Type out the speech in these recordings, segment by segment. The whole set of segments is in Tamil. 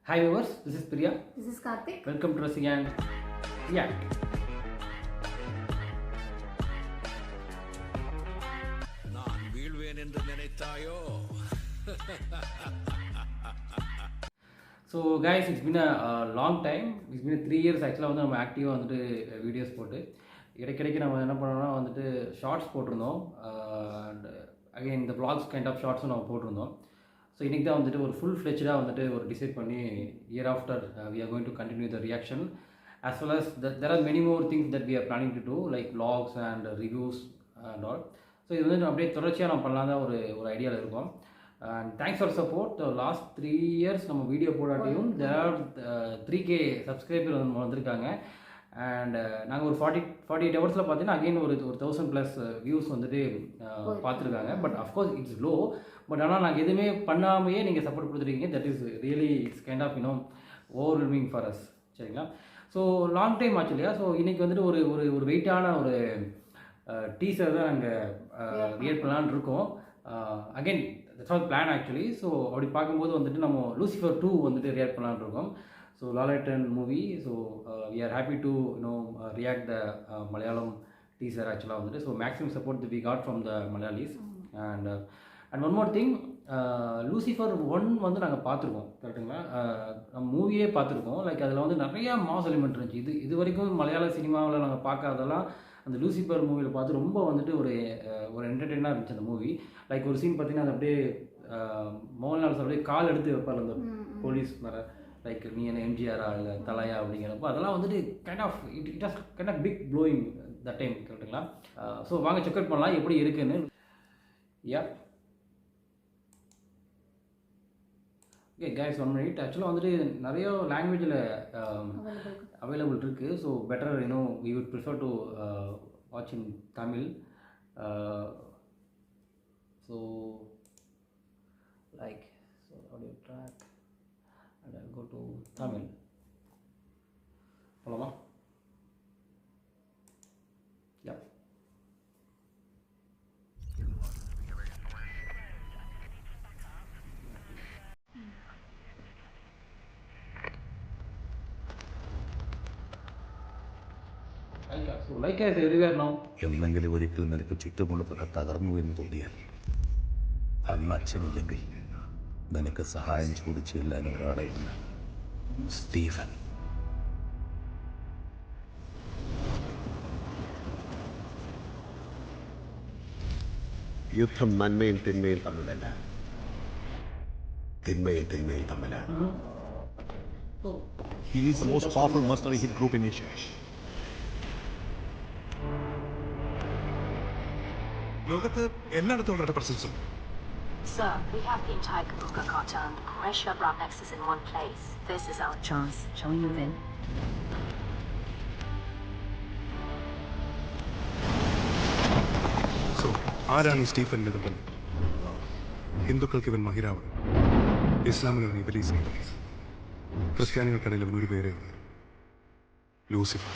Hi viewers, this is Priya. This is Karthik. Welcome to Rasi and React. நான் வீழ்வேன் என்று நினைத்தாயோ? So guys, it's been a long time. It's been 3 years actually வந்து நம்ம ஆக்டிவாக வந்துட்டு வீடியோஸ் போட்டு இடைக்கிடைக்கு நம்ம என்ன பண்ணோம்னா வந்துட்டு ஷார்ட்ஸ் போட்டிருந்தோம் அண்ட் அகைன் இந்த vlogs கைண்ட் ஆஃப் ஷார்ட்ஸும் நம்ம போட்டிருந்தோம். ஸோ இன்றைக்கி தான் வந்துட்டு ஒரு ஃபுல் ஃப்ளெச்சாக வந்துட்டு ஒரு டிசைட் பண்ணி year after we are going to continue the reaction as well as there are many more things that we are planning to do like vlogs and reviews and all. So இது வந்து அப்படியே தொடர்ச்சியாக நம்ம பண்ணலாம் தான் ஒரு ஐடியாவில் இருக்கோம். And thanks for support. Last 3 years நம்ம வீடியோ போடாட்டியும் there are 3K சப்ஸ்கிரைபர் வந்திருக்காங்க. அண்ட் நாங்கள் ஒரு 48 ஹவர்ஸில் பார்த்தீங்கன்னா அகெயின் ஒரு 1000+ வியூஸ் வந்துட்டு பார்த்துருக்காங்க. But of course it's low. But ஆனால் நாங்கள் எதுவுமே பண்ணாமையே நீங்கள் சப்போர்ட் கொடுத்துருக்கீங்க. That is really it's kind of overwhelming for us. சரிங்களா? ஸோ லாங் டைம் ஆச்சு இல்லையா? ஸோ இன்றைக்கி வந்துட்டு ஒரு வெயிட்டான ஒரு டீசர் தான் நாங்கள் ரியேட் பண்ணலான்னு இருக்கோம். Again that's all plan actually. So அப்படி பார்க்கும்போது வந்துட்டு நம்ம லூசிஃபர் 2 வந்துட்டு ரியாக்ட் பண்ணலான்னு இருக்கோம். So Lalettan movie. So we are happy to react the Malayalam teaser ஆக்சுவலாக வந்துட்டு. So maximum support we got from the Malayalis. And one more thing, Lucifer 1 வந்து நாங்கள் பார்த்துருக்கோம். கரெக்டுங்களா? நம்ம மூவியே பார்த்துருக்கோம். லைக் அதில் வந்து நிறையா மாஸ் எலிமெண்ட் இருந்துச்சு. இது வரைக்கும் மலையாள சினிமாவில் நாங்கள் பார்க்காதெல்லாம் அந்த லூசிஃபர் மூவியில் பார்த்து ரொம்ப வந்துட்டு ஒரு என்டர்டெயினாக இருந்துச்சு அந்த மூவி. லைக் ஒரு சீன் பார்த்தீங்கன்னா அது அப்படியே மோகன்லால் சார் அப்படியே கால் எடுத்து வைப்பார் அந்த போலீஸ் மேலே. லைக் நீ என்ன எம்ஜிஆரா இல்லை தலையா அப்படிங்கிறப்போ அதெல்லாம் வந்துட்டு kind of it has kind of big blowing the time. கரெக்டுங்களா? ஸோ வாங்க செக் அவுட் பண்ணலாம் எப்படி இருக்குன்னு. Yeah okay guys, 1 minute. ஆக்சுவலாக வந்துட்டு நிறைய லாங்குவேஜில் அவைலபிள் இருக்குது. So better we would prefer to watch in Tamil. So like audio track and I'll go to Tamil. போலாமா? Yeah. So Laika is everywhere now. എന്തെങ്കിലും ഒരിക്കൽ നിനക്ക് ചുറ്റുമുള്ളതൊക്കെ തകർന്നു എന്ന് തോന്നിയാൽ അന്ന് അച്ഛനില്ലെങ്കിൽ നിനക്ക് സഹായം ചോദിച്ചു ചെല്ലാൻ ഒരാളെയില്ല. സ്റ്റീഫൻ. യുദ്ധം നന്മയും തിന്മയും തമ്മിലല്ല, തിന്മയും തിന്മയും തമ്മിലാണ്. He is the most powerful mercenary hit group in Asia. ലോകത്ത് എല്ലായിടത്തും പ്രസൻസും. Sir, we have the entire Kabuka cartel and the Quraysh Abraham nexus in one place. This is our chance. Shall we move in? So ആരാണ് ഈ സ്റ്റീഫൻ ലിതബൻ? ഹിന്ദുക്കൾക്ക് ഇവൻ മഹിരാവൺ, ഇസ്ലാമിന് ഇവൻ ഇബലീസ്, ക്രിസ്ത്യാനികൾക്കിടയിൽ ഇവൻ ഒരു പേരേ ഉള്ളൂ, Lucifer.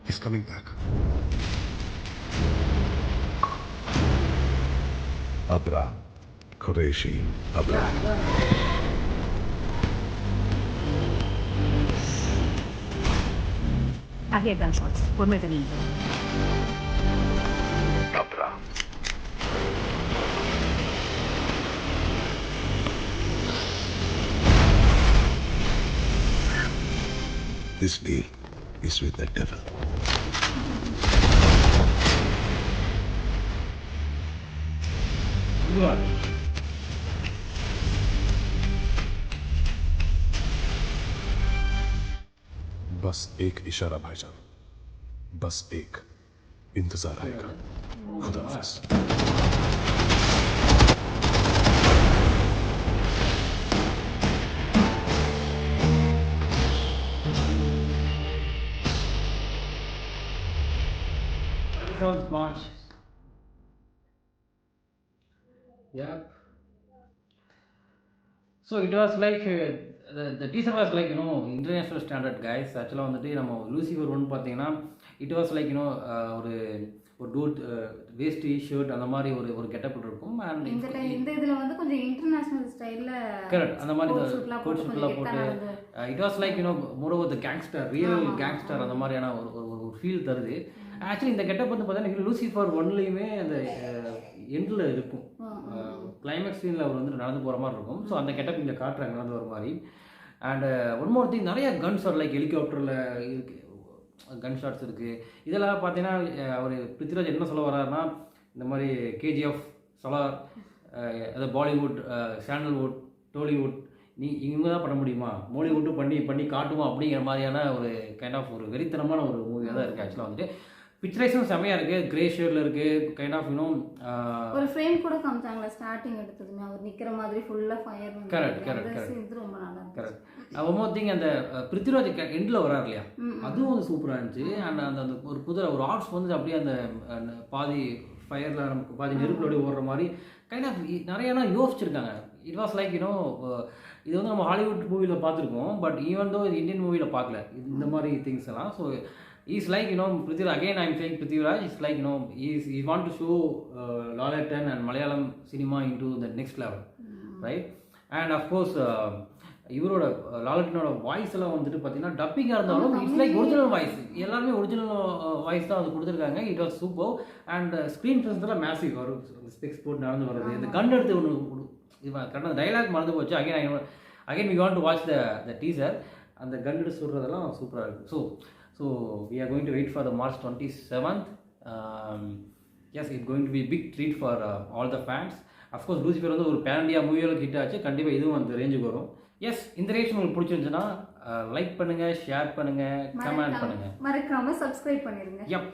He's coming back. Abraham, Qureshi, Abraham. I hear gunshots. We're moving in. Abraham. This deal is with the devil. Good. बस एक इशारा भाईजान, बस एक इंतजार आएगा. खुदा हाफिज. Sounds smart. Yeah. So it was like the teaser was like international standard guys. ஆக்சுவலாக வந்துட்டு நம்ம லூசிஃபர் 1 பார்த்தீங்கன்னா இட் வாஸ் லைக் ஒரு டூட் வேஸ்டி ஷர்ட் அந்த மாதிரி ஒரு கெட்டப் இருக்கும். அண்ட் இந்த இதில் வந்து கொஞ்சம் இன்டர்நேஷனல் ஸ்டைல்ல கரெக்ட் அந்த மாதிரி கோட் ஷூட்லாம் கோட் ஷூட்லாம் போட்டு it was like more over the gangster real gangster அந்த மாதிரியான ஒரு ஃபீல் தருது. ஆக்சுவலி இந்த கெட்டப் வந்து பார்த்தீங்கன்னா லூசிஃபர் ஒன்லையுமே அந்த எண்டில் இருக்கும், கிளைமேக்ஸ் சீனில் அவர் வந்து நடந்து போகிற மாதிரி இருக்கும். ஸோ அந்த கெட்டப் இங்கே காட்டுறாங்க நடந்து வர மாதிரி. அண்ட் ஒன் மோர் திங், நிறைய கன்ஸ் லைக் ஹெலிகாப்டரில் இருக்கு, கன் ஷாட்ஸ் இருக்குது. இதெல்லாம் பார்த்தீங்கன்னா அவர் பிருத்திவிராஜ் என்ன சொல்ல வர்றாருன்னா, இந்த மாதிரி கேஜிஎஃப், சலார், அது பாலிவுட், சாண்டல்வுட், டோலிவுட், இவங்க தான் பண்ண முடியுமா, மோலிவுட்டும் பண்ணி காட்டுமா அப்படிங்கிற மாதிரியான ஒரு கைண்ட் ஆஃப் ஒரு வெறித்தனமான ஒரு மூவியாக தான் இருக்குது. ஆக்சுவலாக வந்துட்டு பிக்சரைஸும் செம்மையாக இருக்குது, கிரே ஷேடில் இருக்குது, கைண்ட் ஆஃப் ஒரு ஃப்ரேம் கூட காமிச்சாங்களா ஸ்டார்டிங் எடுத்ததுமே அவர் நிற்கிற மாதிரி ஃபுல்லாக ஃபயர். கரெக்ட் ரொம்ப நல்லா கரெக்ட். ஒன் மோர் திங், அந்த பிருத்திவிராஜ் எண்டில் வராரு இல்லையா, அதுவும் வந்து சூப்பராக இருந்துச்சு. அண்ட் அந்த அந்த ஒரு ஒரு ஆர்ட்ஸ் வந்து அப்படியே அந்த பாதி ஃபயரில் நமக்கு பாதி நெருப்புலோடய ஓடுற மாதிரி கைண்ட் ஆஃப் நிறையனா யோசிச்சிருக்காங்க. இட் வாஸ் லைக் இது வந்து நம்ம ஹாலிவுட் மூவியில் பார்த்துருக்கோம், பட் ஈவன் தோ இது இந்தியன் மூவியில் பார்க்கல இந்த மாதிரி திங்ஸ் எல்லாம். So is like Prithviraj, again I am saying Prithviraj is like he want to show Lalaten and Malayalam cinema into the next level, right? And of course இவரோட லாலட்டனோட வாய்ஸ் எல்லாம் வந்துட்டு பார்த்தீங்கன்னா டப்பிங்காக இருந்தாலும் இட்ஸ் லைக் ஒரிஜினல் வாய்ஸ், எல்லாருமே ஒரிஜினல் வாய்ஸ் தான் அது கொடுத்துருக்காங்க. It was super. And screen presence எல்லாம் மேசிவ், வரும் ஸ்பெக்ஸ் போட்டு நடந்து வர்றது, இந்த கன் எடுத்து ஒன்று கரெக்டாக டைலாக் மறந்து போச்சு. Again we want to watch the teaser. அந்த கன் எடுத்து சொல்கிறதெல்லாம் சூப்பராக இருக்குது. So we are going to wait for the March 27th. Yes, it's going to be a big treat for all the fans. Of course, Lucifer வந்து ஒரு பேன் இண்டியா மூவியோட ஹிட் ஆச்சு, கண்டிப்பாக இதுவும் அந்த ரேஞ்சுக்கு வரும். எஸ், இந்த ரேஷன் உங்களுக்கு பிடிச்சிருந்துச்சுன்னா லைக் பண்ணுங்கள், ஷேர் பண்ணுங்கள், கமெண்ட் பண்ணுங்கள், மறக்காம சப்ஸ்கிரைப் பண்ணிடுங்க. Yep.